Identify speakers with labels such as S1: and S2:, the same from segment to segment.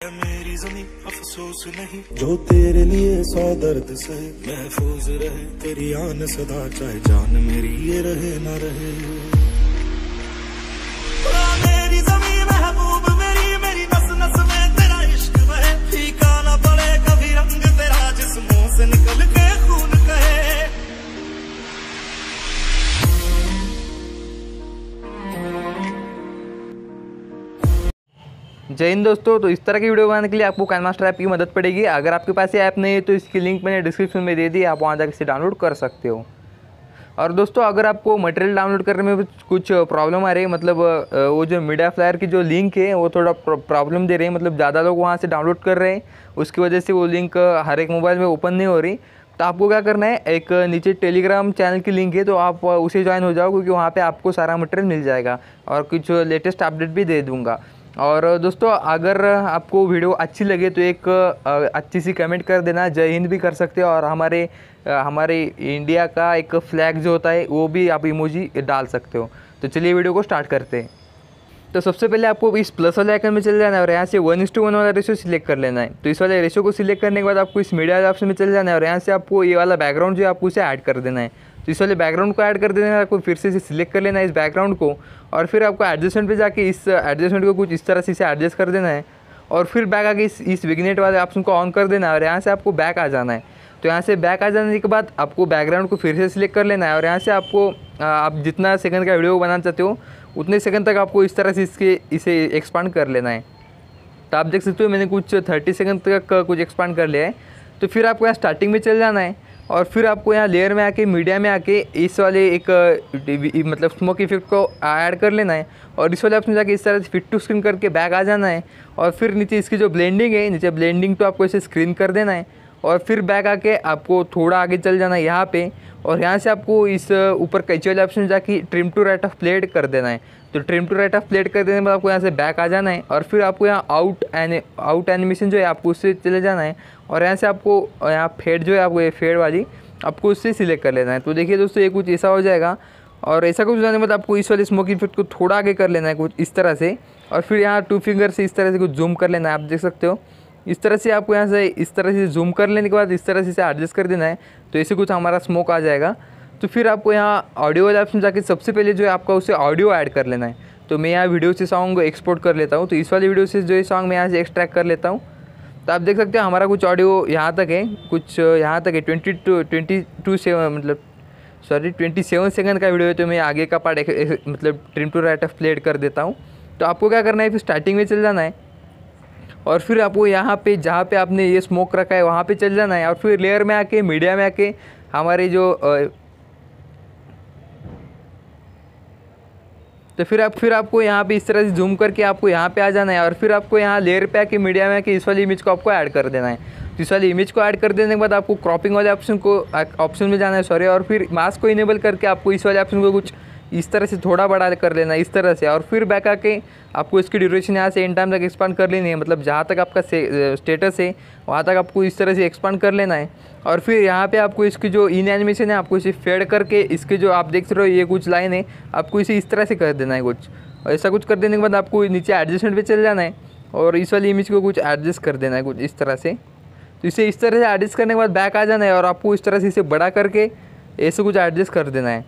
S1: मेरी ज़मीं अफसोस नहीं, जो तेरे लिए 100 दर्द सहे, महफूज रहे तेरी आन सदा, चाहे जान मेरी ये रहे ना रहे। मेरी ज़मीं महबूब मेरी, मेरी नस नस में तेरा इश्क बहे, फीका ना पड़े कभी रंग तेरा, जिस मुंह से निकल के खून कहे।
S2: जय हिंद दोस्तों। तो इस तरह की वीडियो बनाने के लिए आपको काइनमास्टर ऐप की मदद पड़ेगी। अगर आपके पास ये ऐप नहीं है तो इसकी लिंक मैंने डिस्क्रिप्शन में दे दी, आप वहाँ जाकर इसे डाउनलोड कर सकते हो। और दोस्तों अगर आपको मटेरियल डाउनलोड करने में कुछ प्रॉब्लम आ रही है, मतलब वो जो मीडिया फ्लायर की जो लिंक है वो थोड़ा प्रॉब्लम दे रही है, मतलब ज़्यादा लोग वहाँ से डाउनलोड कर रहे हैं, उसकी वजह से वो लिंक हर एक मोबाइल में ओपन नहीं हो रही, तो आपको क्या करना है, एक नीचे टेलीग्राम चैनल की लिंक है तो आप उसे ज्वाइन हो जाओ, क्योंकि वहाँ पे आपको सारा मटेरियल मिल जाएगा और कुछ लेटेस्ट अपडेट भी दे दूँगा। और दोस्तों अगर आपको वीडियो अच्छी लगे तो एक अच्छी सी कमेंट कर देना, जय हिंद भी कर सकते हो, और हमारे इंडिया का एक फ्लैग जो होता है वो भी आप इमोजी डाल सकते हो। तो चलिए वीडियो को स्टार्ट करते हैं। तो सबसे पहले आपको इस प्लस वाले आइकन में चले जाना है और यहाँ से 1:1 वाला रेशियो सिलेक्ट कर लेना है। तो इस वाले रेशियो को सिलेक्ट करने के बाद आपको इस मीडिया ऑप्शन में चले जाना है और यहाँ से आपको ये वाला बैकग्राउंड जो है आपको इसे ऐड कर देना है। तो इस वाले बैकग्राउंड को ऐड कर देना है, आपको फिर से सिलेक्ट कर लेना है इस बैकग्राउंड को, और फिर आपको एडजस्टमेंट पे जाके इस एडजस्टमेंट को कुछ इस तरह से इसे एडजस्ट कर देना है, और फिर बैक आके इस विग्नेट वाले ऑप्शन को ऑन कर देना है और यहाँ से आपको बैक आ जाना है। तो यहाँ से बैक आ जाने के बाद आपको बैकग्राउंड को फिर से सिलेक्ट कर लेना है और यहाँ से आपको आप जितना सेकंड का वीडियो बनाना चाहते हो उतने सेकंड तक आपको इस तरह से इसे एक्सपांड कर लेना है। तो आप देख सकते हो मैंने कुछ 30 सेकंड तक कुछ एक्सपांड कर लिया है। तो फिर आपको यहाँ स्टार्टिंग में चल जाना है और फिर आपको यहाँ लेयर में आके मीडिया में आके इस वाले एक मतलब स्मोक इफेक्ट को ऐड कर लेना है और इस वाले ऑप्शन जाके इस तरह से फिट टू स्क्रीन करके बैक आ जाना है, और फिर नीचे इसकी जो ब्लेंडिंग है, नीचे ब्लेंडिंग तो आपको इसे स्क्रीन कर देना है, और फिर बैक आके आपको थोड़ा आगे चल जाना है यहाँ पे, और यहाँ से आपको इस ऊपर कैची वाले ऑप्शन जाके trim to right of plate कर देना है। तो trim to right of plate कर देने के बाद आपको यहाँ से बैक आ जाना है और फिर आपको यहाँ आउट एनिमेशन जो है आपको उससे चले जाना है, और यहाँ से आपको यहाँ फेड जो है आपको ये फेड वाली आपको उससे सिलेक्ट कर लेना है। तो देखिए दोस्तों ये कुछ ऐसा हो जाएगा, और ऐसा कुछ जाने के बाद आपको इस वाले स्मोक इफेक्ट को थोड़ा आगे कर लेना है कुछ इस तरह से, और फिर यहाँ 2 फिंगर से इस तरह से कुछ जूम कर लेना है। आप देख सकते हो इस तरह से आपको यहाँ से इस तरह से जूम कर लेने के बाद इस तरह से इसे एडजस्ट कर देना है, तो ऐसे कुछ हमारा स्मोक आ जाएगा। तो फिर आपको यहाँ ऑडियो वाले ऑप्शन जाके सबसे पहले जो है आपका उसे ऑडियो ऐड कर लेना है। तो मैं यहाँ वीडियो से सॉन्ग एक्सपोर्ट कर लेता हूँ, तो इस वाली वीडियो से जो है सॉन्ग मैं यहाँ से एक्सट्रैक्ट कर लेता हूँ। तो आप देख सकते हो हमारा कुछ ऑडियो यहाँ तक है, कुछ यहाँ तक है 27 सेकंड का वीडियो है, तो मैं आगे का पार्ट मतलब trim to right of plate कर देता हूँ। तो आपको क्या करना है, फिर स्टार्टिंग में चल जाना है और फिर आपको यहाँ पे जहाँ पे आपने ये स्मोक रखा है वहाँ पे चल जाना है, और फिर लेयर में आके मीडिया में आके हमारे जो तो फिर आपको यहाँ पे इस तरह से जूम करके आपको यहाँ पे आ जाना है, और फिर आपको यहाँ लेयर पे आके मीडिया में आके इस वाली इमेज को आपको ऐड कर देना है। तो इस वाली इमेज को ऐड कर देने के बाद आपको क्रॉपिंग वाले ऑप्शन में जाना है और फिर मास्क को इनेबल करके आपको इस वाले ऑप्शन को कुछ इस तरह से थोड़ा बड़ा कर लेना है इस तरह से, और फिर बैक आके आपको इसकी ड्यूरेशन यहाँ से एंड टाइम तक एक्सपांड कर लेनी है, मतलब जहाँ तक आपका स्टेटस है वहाँ तक आपको इस तरह से एक्सपांड कर लेना है। और फिर यहाँ पे आपको इसकी जो इन एनिमेशन है आपको इसे फेड करके इसके जो आप देख रहे हो ये कुछ लाइन है आपको इसे इस तरह से कर देना है कुछ, और ऐसा कुछ कर देने के बाद आपको नीचे एडजस्टमेंट पे चल जाना है और इस वाली इमेज को कुछ एडजस्ट कर देना है कुछ इस तरह से। तो इसे इस तरह से एडजस्ट करने के बाद बैक आ जाना है और आपको इस तरह से इसे बड़ा करके ऐसे कुछ एडजस्ट कर देना है।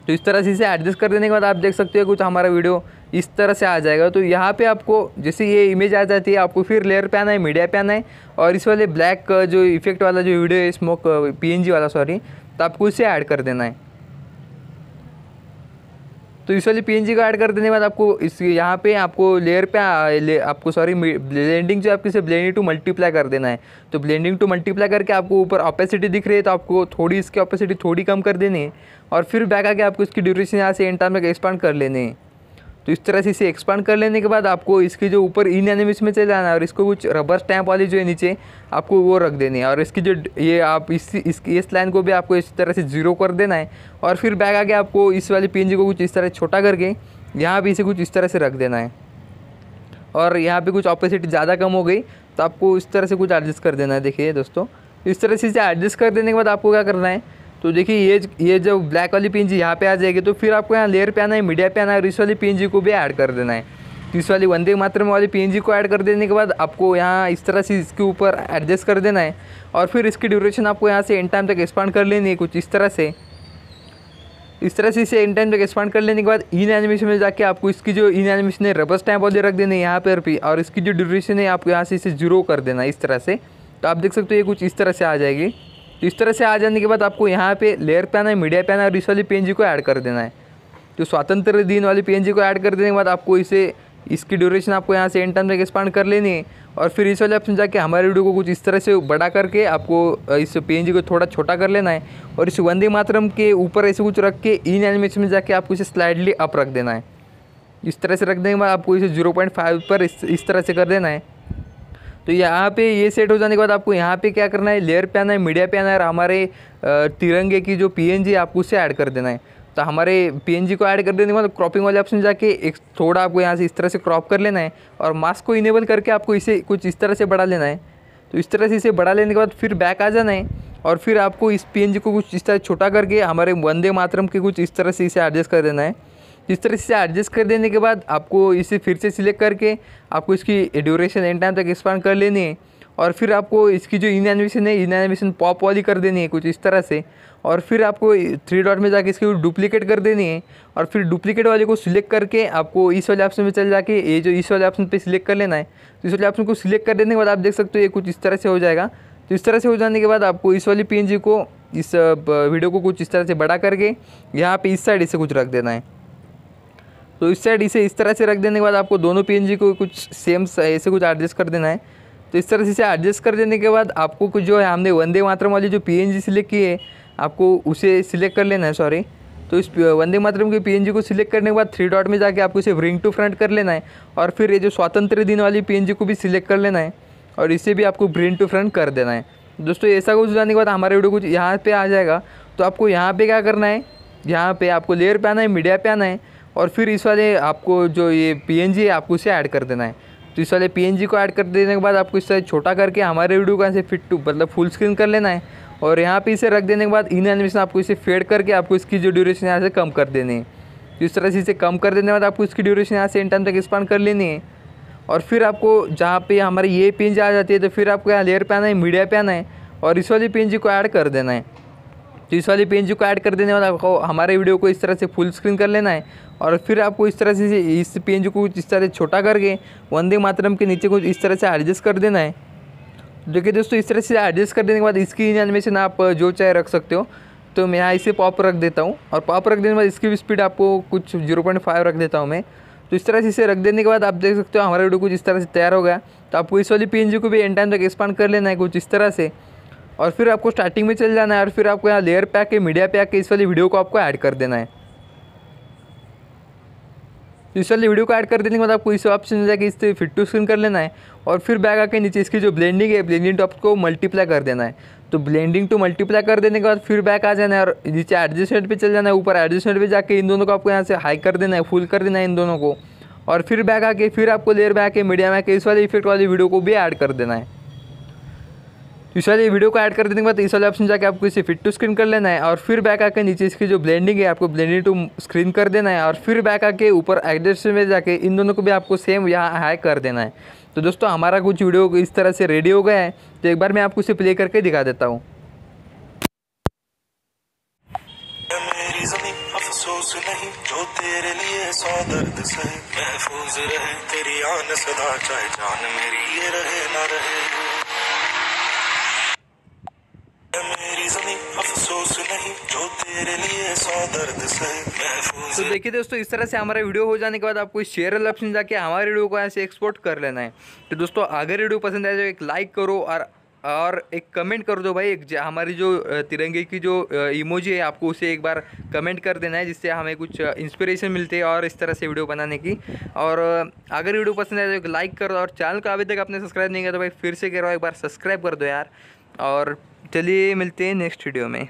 S2: तो इस तरह से इसे एडजस्ट कर देने के बाद आप देख सकते हो कुछ हमारा वीडियो इस तरह से आ जाएगा। तो यहाँ पे आपको जैसे ये इमेज आ जाती है आपको फिर लेयर पे आना है, मीडिया पे आना है, और इस वाले ब्लैक जो इफेक्ट वाला जो वीडियो है स्मोक PNG वाला सॉरी, तो आपको इसे ऐड कर देना है। तो इस वाली PNG को ऐड कर देने के बाद आपको इस यहाँ पे आपको लेयर पे आपको ब्लेंडिंग जो आपकी से ब्लेंडिंग टू मल्टीप्लाई कर देना है। तो ब्लेंडिंग टू मल्टीप्लाई करके आपको ऊपर ऑपेसिटी दिख रही है तो आपको थोड़ी इसकी ऑपेसिटी थोड़ी कम कर देनी है, और फिर बैक आके आपको इसकी ड्यूरेशन यहाँ से एंड टाइम तक एक्सपांड कर लेनी है। तो इस तरह से इसे एक्सपांड कर लेने के बाद आपको इसकी जो ऊपर इन एनिमेशन में चले जाना है और इसको कुछ रबर स्टैम्प वाली जो है नीचे आपको वो रख देनी है, और इसकी जो ये आप इस लाइन को भी आपको इस तरह से 0 कर देना है, और फिर बैक आके आपको इस वाली PNG को कुछ इस तरह छोटा करके यहाँ भी इसे कुछ इस तरह से रख देना है, और यहाँ पे कुछ ऑपोसिटी ज़्यादा कम हो गई तो आपको इस तरह से कुछ एडजस्ट कर देना है। देखिए दोस्तों इस तरह से इसे एडजस्ट कर देने के बाद आपको क्या करना है, तो देखिए ये जो ब्लैक वाली PNG यहाँ पे आ जाएगी, तो फिर आपको यहाँ लेयर पे आना है, मीडिया पे आना है, और इस वाली PNG को भी ऐड कर देना है। तो इस वाली वंदे मातरम वाली पीएनजी को ऐड कर देने के बाद आपको यहाँ इस तरह से इसके ऊपर एडजस्ट कर देना है और फिर इसकी ड्यूरेशन आपको यहाँ से एंड टाइम तक एक्सपांड कर लेनी है कुछ इस तरह से इसे एंड टाइम तक एक्सपांड कर लेने के बाद इन एनिमेशन में जाके आपको इसकी जो इन एनिमेशन है रबर स्टैम्प वाले रख देने यहाँ पर भी, और इसकी जो ड्यूरेशन है आपको यहाँ से इसे 0 कर देना इस तरह से। तो आप देख सकते हो ये कुछ इस तरह से आ जाएगी। तो इस तरह से आ जाने के बाद आपको यहाँ पे लेयर पे आना है, मीडिया पे आना है और इस वाली पीएनजी को ऐड कर देना है। तो स्वतंत्र दिन वाली पीएनजी को ऐड कर देने के बाद आपको इसकी ड्यूरेशन आपको यहाँ से एंड टाइम तक एक्सपांड कर लेनी है और फिर इस वाले ऑप्शन जाके हमारे वीडियो को कुछ इस तरह से बड़ा करके आपको इस पीएनजी को थोड़ा छोटा कर लेना है और इस वंदे मातरम के ऊपर ऐसे कुछ रख के इन एनिमेशन में जाके आपको इसे स्लाइडली अप रख देना है। इस तरह से रख देने के बाद आपको इसे 0.5 पर इस तरह से कर देना है। तो यहाँ पे ये सेट हो जाने के बाद आपको यहाँ पे क्या करना है, लेयर पे आना है, मीडिया पे आना है और हमारे तिरंगे की जो पीएनजी है आपको उसे ऐड कर देना है। तो हमारे पीएनजी को ऐड कर देने के बाद क्रॉपिंग वाले ऑप्शन जाके एक थोड़ा आपको यहाँ से इस तरह से क्रॉप कर लेना है और मास्क को इनेबल करके आपको इसे कुछ इस तरह से बढ़ा लेना है। तो इस तरह से इसे बढ़ा लेने के बाद फिर बैक आ जाना है और फिर आपको इस पीएनजी को कुछ इस तरह छोटा करके हमारे वंदे मातरम के कुछ इस तरह से इसे एडजस्ट कर देना है। इस तरह से एडजस्ट कर देने के बाद आपको इसे फिर से सिलेक्ट करके आपको इसकी ड्यूरेशन एंड टाइम तक एक्सपांड कर लेनी है और फिर आपको इसकी जो इन एनिमेशन है इन एनिमेशन पॉप वाली कर देनी है कुछ इस तरह से और फिर आपको 3 डॉट में जाके इसकी डुप्लीकेट कर देनी है और फिर डुप्लीकेट वाले को सिलेक्ट करके आपको इस वाले ऑप्शन में चल जाके ये जो इस वाले ऑप्शन पे सिलेक्ट कर लेना है। तो इस वाले ऑप्शन को सिलेक्ट कर देने के बाद आप देख सकते हो ये कुछ इस तरह से हो जाएगा। तो इस तरह से हो जाने के बाद आपको इस वाली पीएनजी को इस वीडियो को कुछ इस तरह से बड़ा करके यहाँ पे इस साइड इसे कुछ रख देना है। तो इस साइड इसे इस तरह से रख देने के बाद आपको दोनों पीएनजी को कुछ सेम ऐसे कुछ एडजस्ट कर देना है। तो इस तरह से इसे एडजस्ट कर देने के बाद आपको कुछ जो है हमने वंदे मातरम वाली जो पीएनजी सिलेक्ट की है आपको उसे सिलेक्ट कर लेना है सॉरी। तो इस वंदे मातरम की पीएनजी को सिलेक्ट करने के बाद 3 डॉट में जाके आपको इसे ब्रिंग टू फ्रंट कर लेना है और फिर ये जो स्वतंत्र दिन वाली पीएनजी को भी सिलेक्ट कर लेना है और इसे भी आपको ब्रिंग टू फ्रंट कर देना है। दोस्तों ऐसा कुछ जाने के बाद हमारे वीडियो कुछ यहाँ पे आ जाएगा। तो आपको यहाँ पे क्या करना है, यहाँ पे आपको लेयर पे आना है, मीडिया पे आना है और फिर इस वाले आपको जो ये पीएनजी है आपको इसे ऐड कर देना है। तो इस वाले पीएनजी को ऐड कर देने के बाद आपको इस तरह छोटा करके हमारे वीडियो को ऐसे फिट टू मतलब फुल स्क्रीन कर लेना है और यहाँ पे इसे रख देने के बाद इन एनिमेशन आपको इसे फेड करके आपको इसकी जो ड्यूरेशन यहाँ से कम कर देनी है। तो इस तरह से इसे कम कर देने के बाद आपको इसकी ड्यूरेशन यहाँ से एंड टाइम तक एक्सपांड कर लेनी है और फिर आपको जहाँ पे हमारी ये पीएनजी आ जाती है तो फिर आपको यहाँ लेयर पे आना है, मीडिया पे आना है और इस वाली पीएनजी को ऐड कर देना है। तो इस वाली पीएनजी को ऐड कर देने के बाद आपको हमारे वीडियो को इस तरह से फुल स्क्रीन कर लेना है और फिर आपको इस तरह से इस पीएनजी को इस तरह से छोटा करके वंदे मातरम के नीचे कुछ इस तरह से एडजस्ट कर देना है। देखिए दोस्तों इस तरह से एडजस्ट कर देने के बाद इसकी एनिमेशन आप जो चाहे रख सकते हो। तो मैं यहाँ इसे पॉप रख देता हूँ और पॉप रख देने के बाद इसकी भी स्पीड आपको कुछ 0.5 रख देता हूँ मैं। तो इस तरह से इसे रख देने के बाद आप देख सकते हो हमारा वीडियो कुछ इस तरह से तैयार हो गया। तो आपको इस वाली पीएनजी को भी एंड टाइम तक एक्सपांड कर लेना है कुछ इस तरह से और फिर आपको स्टार्टिंग में चल जाना है और फिर आपको यहाँ लेयर पे आके मीडिया पे आके इस वाली वीडियो को आपको ऐड कर देना है। इस वाली वीडियो को ऐड कर देने के बाद आपको इस ऑप्शन में जाके इससे फिट टू स्क्रीन कर लेना है और फिर बैक आके नीचे इसकी जो ब्लेंडिंग है ब्लेंडिंग टॉप को मल्टीप्लाई कर देना है। तो ब्लेंडिंग टू मल्टीप्लाई कर देने के बाद फिर बैक आ जाना है और नीचे एडजस्टमेंट पे चल जाना है। ऊपर एडजस्टमेंट पे जाके इन दोनों को आपको यहाँ से हाई कर देना है, फुल कर देना है इन दोनों को और फिर बैक आके फिर आपको लेयर में आके मीडिया में आके इस वाले इफेक्ट वाली वीडियो को भी ऐड कर देना है। इस वाले वीडियो को ऐड कर देने के बाद इस वाले ऑप्शन जाके आपको इसे फिट टू स्क्रीन कर लेना है और फिर बैक आके नीचे इसकी जो ब्लेंडिंग है आपको ब्लेंडिंग टू स्क्रीन कर देना है और फिर बैक आके ऊपर एडजस्ट में जाके इन दोनों को भी आपको सेम यहाँ हाई कर देना है। तो दोस्तों हमारा कुछ वीडियो इस तरह से रेडी हो गया है। तो एक बार मैं आपको इसे प्ले करके दिखा देता हूँ।
S1: मेरी ज़मीं अफसोस नहीं जो तेरे लिए 100 दर्द सहे, महफूज रहे तेरी आन सदा चाहे जान मेरी ये रहे ना रहे। मेरी ज़मीं अफसोस नहीं जो तेरे लिए 100 दर्द सहे, महफूज।
S2: तो देखिए दोस्तों इस तरह से हमारा वीडियो हो जाने के बाद आपको इस शेयर वाला ऑप्शन जाके हमारे वीडियो को ऐसे एक्सपोर्ट कर लेना है। तो दोस्तों अगर वीडियो पसंद आए तो एक लाइक करो और एक कमेंट कर दो भाई। हमारी जो तिरंगे की जो इमोजी है आपको उसे एक बार कमेंट कर देना है जिससे हमें कुछ इंस्पिरेशन मिलती है और इस तरह से वीडियो बनाने की। और अगर वीडियो पसंद आए तो एक लाइक कर दो और चैनल को अभी तक आपने सब्सक्राइब नहीं किया तो भाई फिर से करो, एक बार सब्सक्राइब कर दो यार। और चलिए मिलते हैं नेक्स्ट वीडियो में।